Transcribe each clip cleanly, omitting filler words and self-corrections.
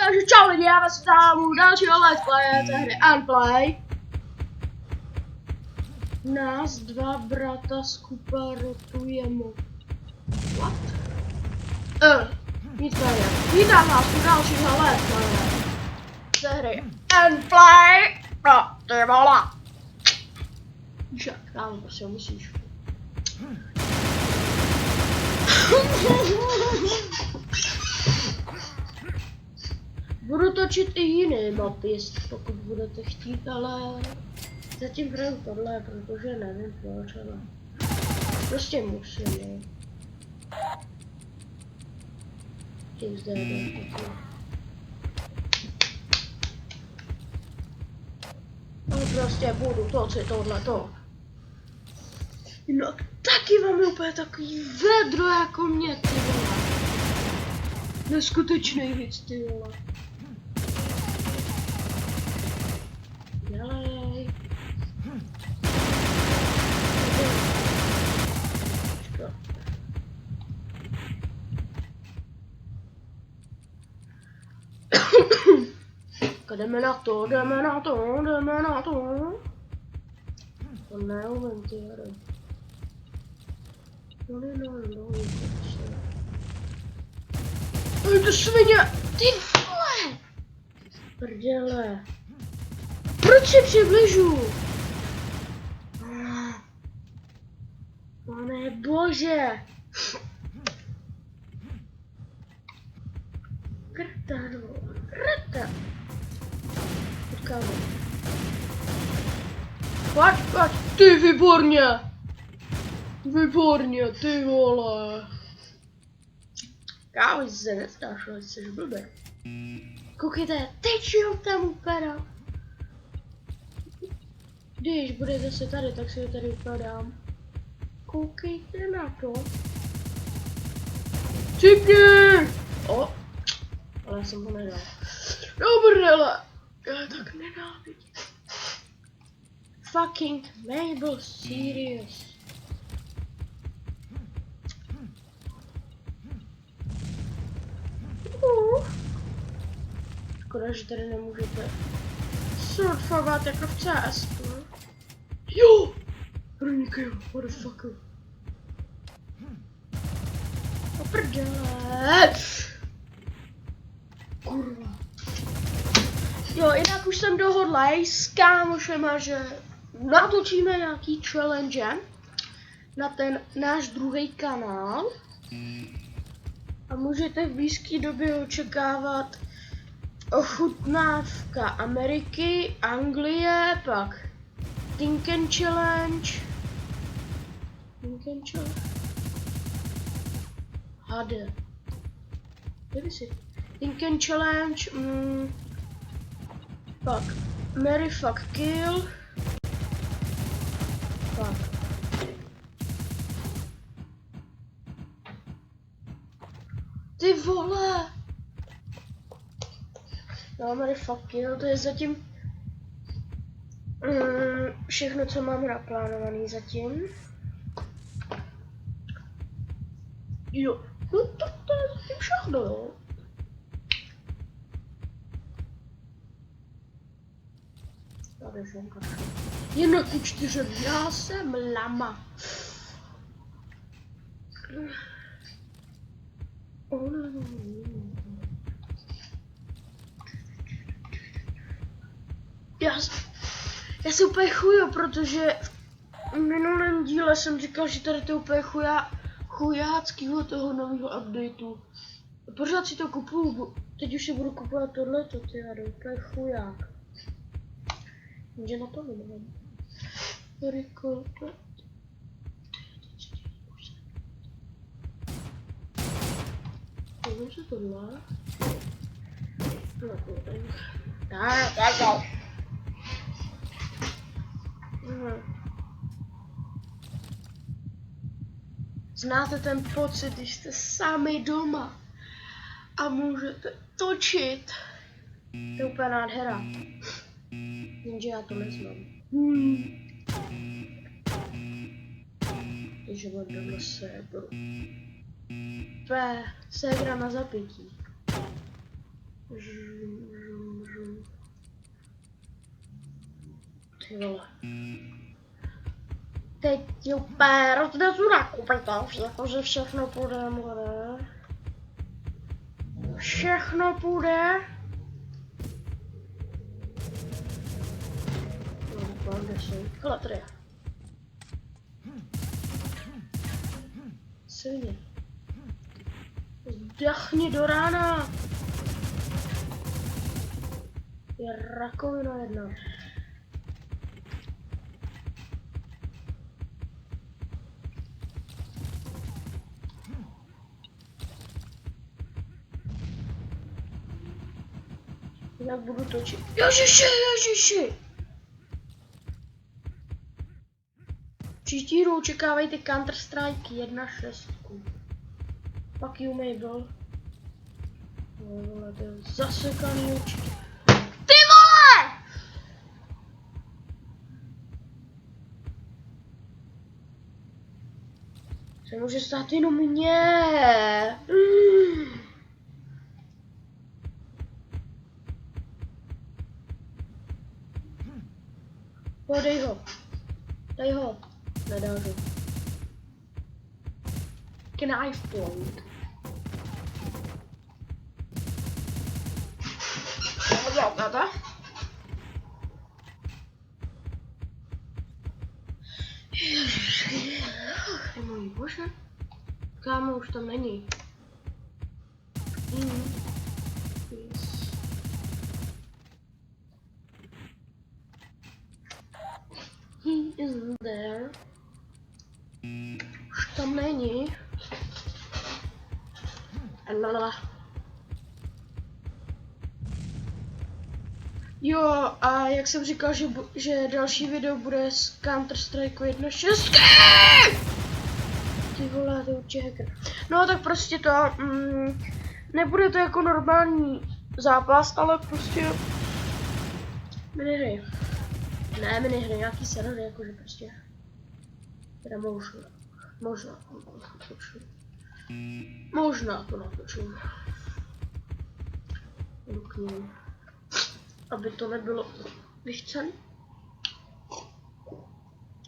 Takže čau lidi, já vás vítám u dalšího let's playe té hry Unplay. Nás dva brata z Kupa rotujeme. What? Nicméně, vítám vás u dalšího let's playe té hry Unplay. No, ty vole. Víš jak, kámo, prostě musíš. Budu točit i jiné mapy, pokud budete chtít, ale zatím hraju tohle, protože nevím proč, ale prostě musím. Tím zde je to. Ale prostě budu točit tohleto. Jinak taky mám úplně takový vedro jako mě, ty vole. Neskutečný hit, ty vole. Dělej. Jdeme na to, jdeme na to, jdeme na to. To neumím, ty hry. Ej, to svině! Ty vole! Prdele. Proč se přibližu? Pane bože! Krtadlo, krta. Počkáme. Pojď, ty výborně! Výborně, ty vole! Kámo, se nestáš, ale jsi blbý. Koukejte, teď jo tam upadá. Když bude zase tady, tak si ho tady upadám. Koukejte na to. Cipni! O! Ale já jsem ho nedal. Dobrele! Já tak nenávidím. Fucking Mabel, serious. Škoda, že tady nemůžete surfovat jako v CS. Jo! Pronikaju, what the fuck. Oprdele. Kurva. Jo, jinak už jsem dohodlej s kámošema, že natočíme nějaký challenge na ten náš druhý kanál. A můžete v blízké době očekávat ochutnávka Ameriky, Anglie, pak Tinken Challenge. Tinken Challenge. HD. Kde si? Tinken Challenge. Pak Mary Fuck Kill. Pak. Ty vole! No, Mary Fuck Kill, to je zatím všechno, co mám naplánovaný zatím. Jo, no to je zatím všechno, jo. Tady žonka. Jen ty 4, já jsem lama. Já se úplně chuju, protože v minulém díle jsem říkal, že tady to úplně chujáckýho toho nového updateu. Pořád si to kupuju, teď už si budu kupovat tohleto, ty jade, úplně chuják. Jenže na to nemám. Record. Povím si tohle. Tak. Znáte ten pocit, když jste sami doma a můžete točit? To je úplně nádhera. Jenže já to neznám. Takže mám doma sébru. Ségra na zapětí. Ty vole. Teď je úplně roznesu na kupitav, jakože všechno půjde, more. Všechno půjde. No, kde jsou? Hele, tady je. Silně. Zdechni do rána. Je rakovina jedna. Jak budu točit? Ježiši! Příští hru očekávejte Counter-Strike 1.6. Fuck you, Mabel. No, vole, to je zasekaný určitě. Ty vole! Se může stát jenom mně. Dej ho. Dej ho. Nedážu. Knife point. Tata. Můj bože. Kámo, už tam není. Yes. He isn't there. Už tam není. Lala. Jo, a jak jsem říkal, že další video bude z Counter-Strike 1.6. Ty vole, to je určitě hacker. No tak prostě to, nebude to jako normální zápas, ale prostě minihry. Ne minihry, nějaký server, jakože prostě. Teda možná to natočím. Aby to nebylo vychcený.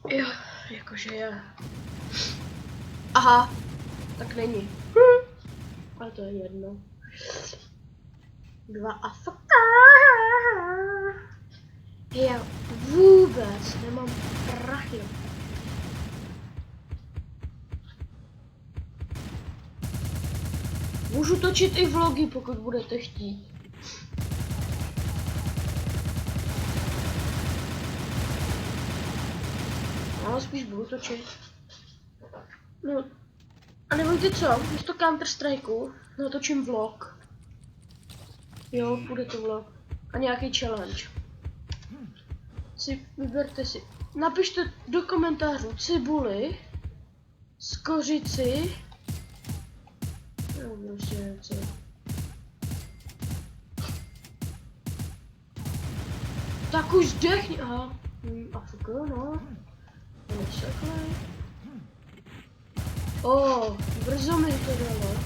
Jo, jakože je. Aha, tak není. Ale to je jedno. 2 AFK. Já vůbec nemám prachy. Můžu točit i vlogy, pokud budete chtít. Ale spíš budu točit. No. A nebo víte co? Místo Counter-Strikeu natočím vlog. Jo, bude to vlog. A nějaký challenge. Vyberte si. Napište do komentářů cibuli, skořici. No, prostě co. Tak už zdechni. Aha. AFK, no. Brzo mi to dalo.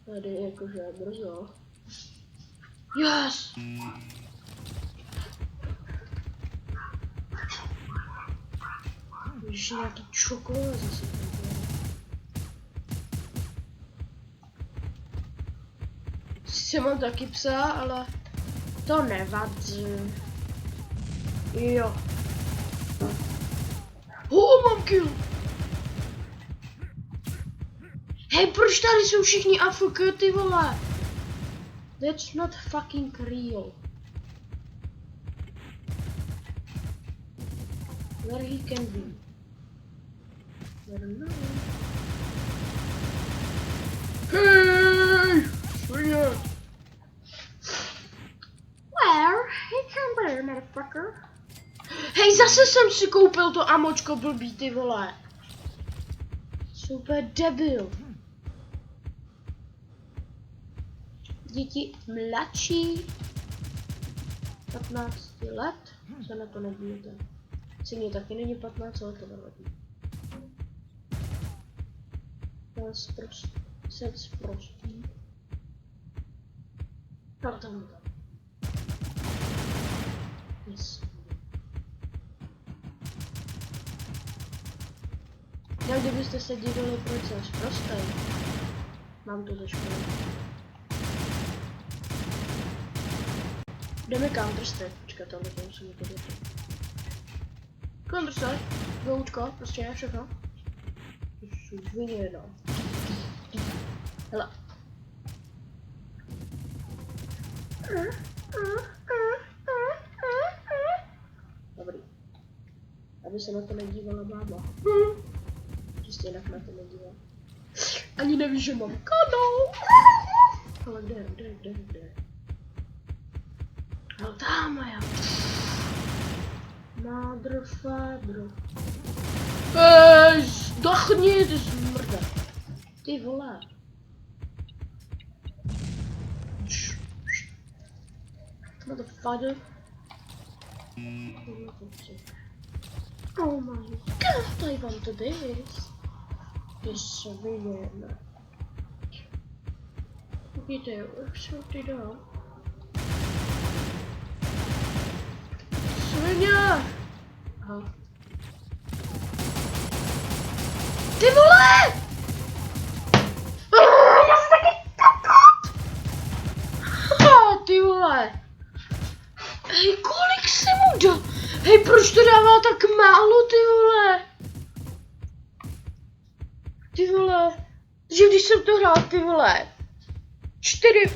Tady jakože brzo. Yes! Ještě nějaký čokolád zase. Sice mám taky psa, ale to nevadí. Jo. Mám kill! Hej, proč tady jsou všichni AFK, ty vole? That's not fucking real. Where he can be? Where no? Hey! Where he can be, motherfucker? Hej, zase jsem si koupil to amočko blbý, ty vole. Super debil. Děti mladší 15 let se na to nebijete. Mě taky není 15 let, to nevadí. Sec prostý. Tam. Yes. Jak kdybyste se divili, proč jsem prostej. Mám to ze školy. Jdeme Counter-Strike. Počkat, tam to musím podívat. Counter-Strike, goučko, prostě všechno. Svině, no. Hele. Dobrý. Aby se na to nedívala máma. Čistě jinak na to nedívala. Ani nevíš, že mám kanál. Ale kde? Ale tam já. Mother father. Zdachni, ty zmrda. Ty vole. Mother father. Oh my god, I want to this. This really Vidíte, už jsou ty dál. Svině! Aha. Ty vole! Já jsem taky kakot! Ty vole! Hej, kolik se mu dá? Hej, proč to dává tak málo, ty vole? Ty vole. Takže když jsem to hrál, ty vole.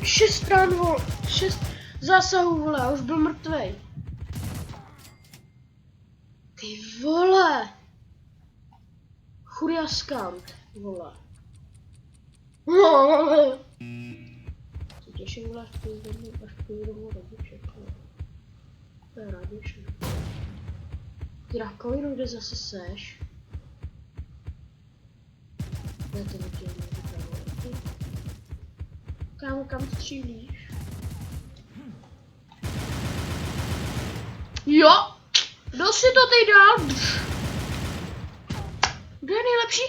6 stran, vole. 6 zásahů, vole, a už byl mrtvej. Ty vole. Churiaskant, vole. Se těším, vole, až půjdu domů rodiče. To je radiče. Ty rakovinu, kde zase seš? Já to nedělám, nedělám. Kámo, kam střílíš? Jo! Kdo si to teď dal? Kdo je nejlepší?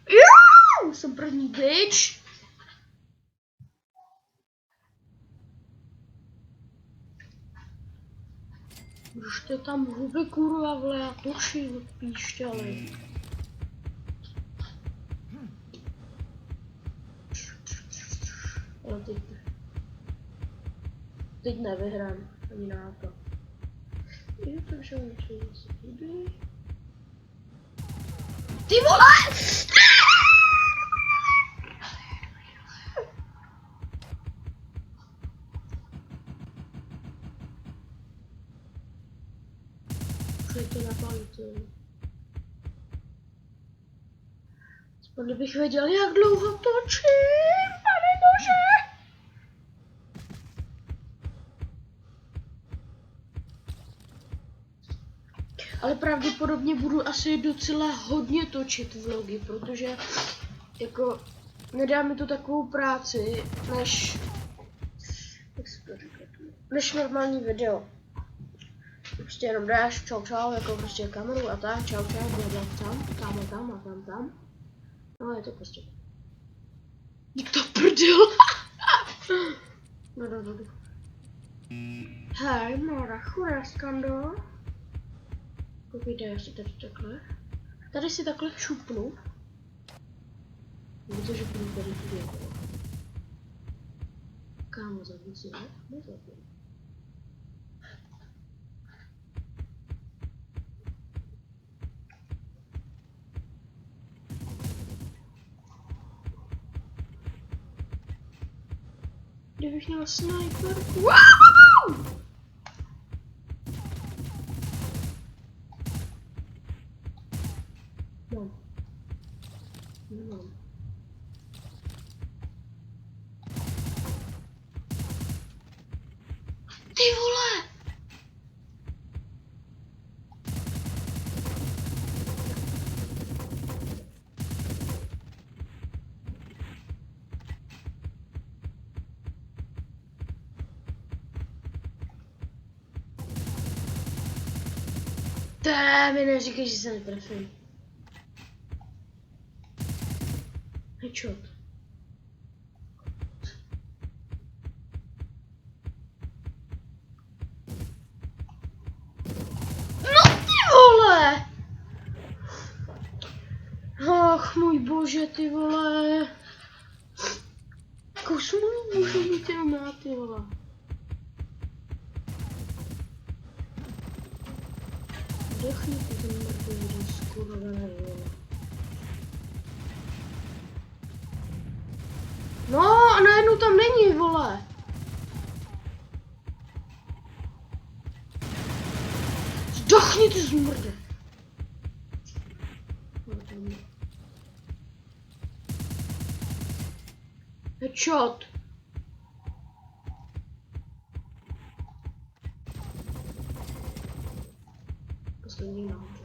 Jo! Jsem první bitch. Už to tam huby kurva, vle, já točím od píšťaly. Ale teď nevyhrám ani na to. Je to, že musím zase tudy. Ty vole! To napalíte. Aspoň bych věděl, jak dlouho točím, pane bože! Ale pravděpodobně budu asi docela hodně točit vlogy, protože jako nedá mi to takovou práci, než normální video. Prostě jenom dáš čau jako prostě kameru a tak, čau, bla tam a tam. No je to prostě. Jak to prdel. No. Hej, mora, churaskando. Koukejte, já si tady takhle. Tady si takhle čupnu. Protože budu tady tu. Kámo, zabij si, ne? Nezabij. Kdybych měl sniperku. Wow! Nemám. Ty vole! Mi neříkej, že se netrefím. Headshot. můj bože, ty vole. Kousnu můžu mít jenom na, ty vole. Dechni ty ten mrtvý, skurvený, vole. No, a najednou tam není, vole. Zdechni ty zmrde. Headshot. Poslední nahoře.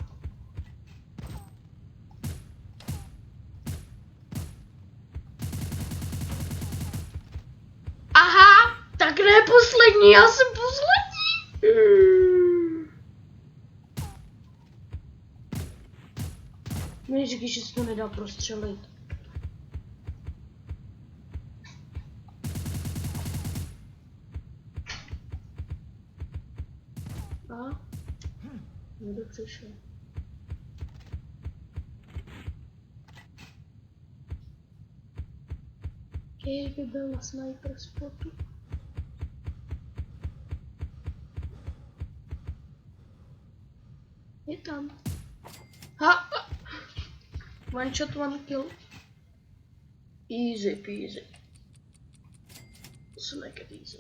Aha, tak ne poslední, já jsem poslední. Mi říkají, že se to nedá prostřelit. A? Někdo přišel. Kdyby byl na sniper spotu. Je tam. Ha! One shot, one kill. Easy peasy. Let's make it easy.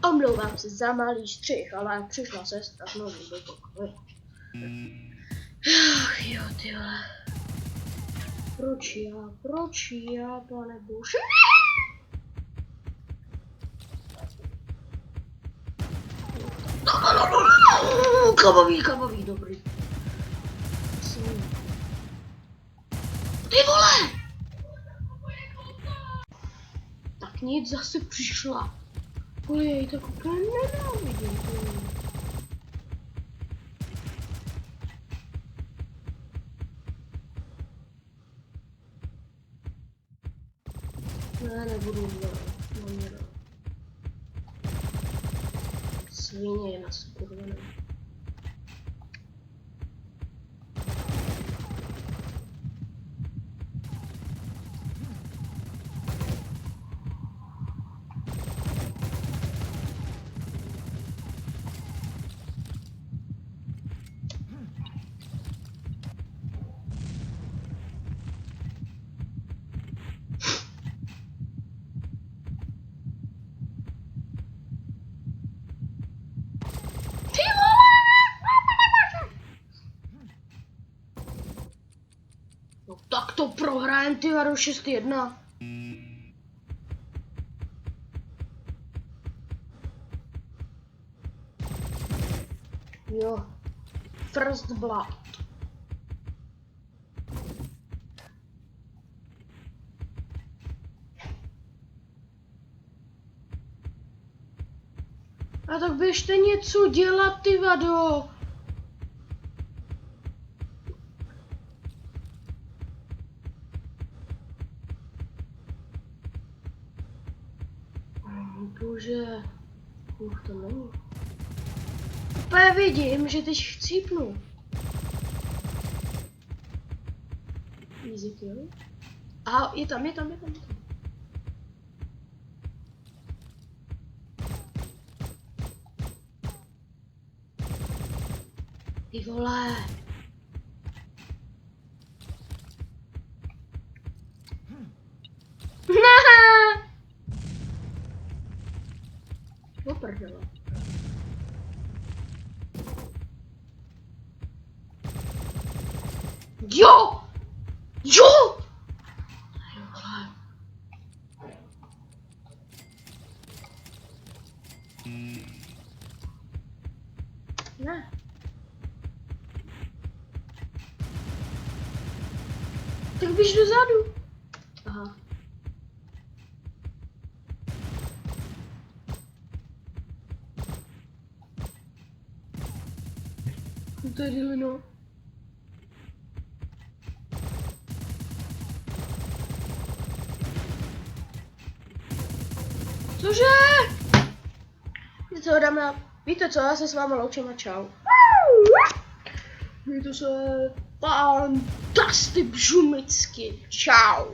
Omlouvám se za malý střih, ale přišla sestra znovu do pokoje. Ach jo, ty vole. Proč já, pane bože? Kabový, dobrý. Ty vole! Tak nic, zase přišla. Kvůli jej tak úplně nenávidím. Ne, nebudu dělat. Svině je naskurvená. No tak to prohrajem, ty vado, 6-1. Jo. First blood. A tak běžte něco dělat, ty vado. Bože, to není. Úplně vidím, že teď chcípnu. Easy kill. Aha, je tam. Ty vole. Oprdele. Jo! Ne. Tak běž dozadu. Aha. Tady lino. Cože? Je to dáme na Víte co, já se s vámi loučím a čau. Mějte se fantasticky, čau.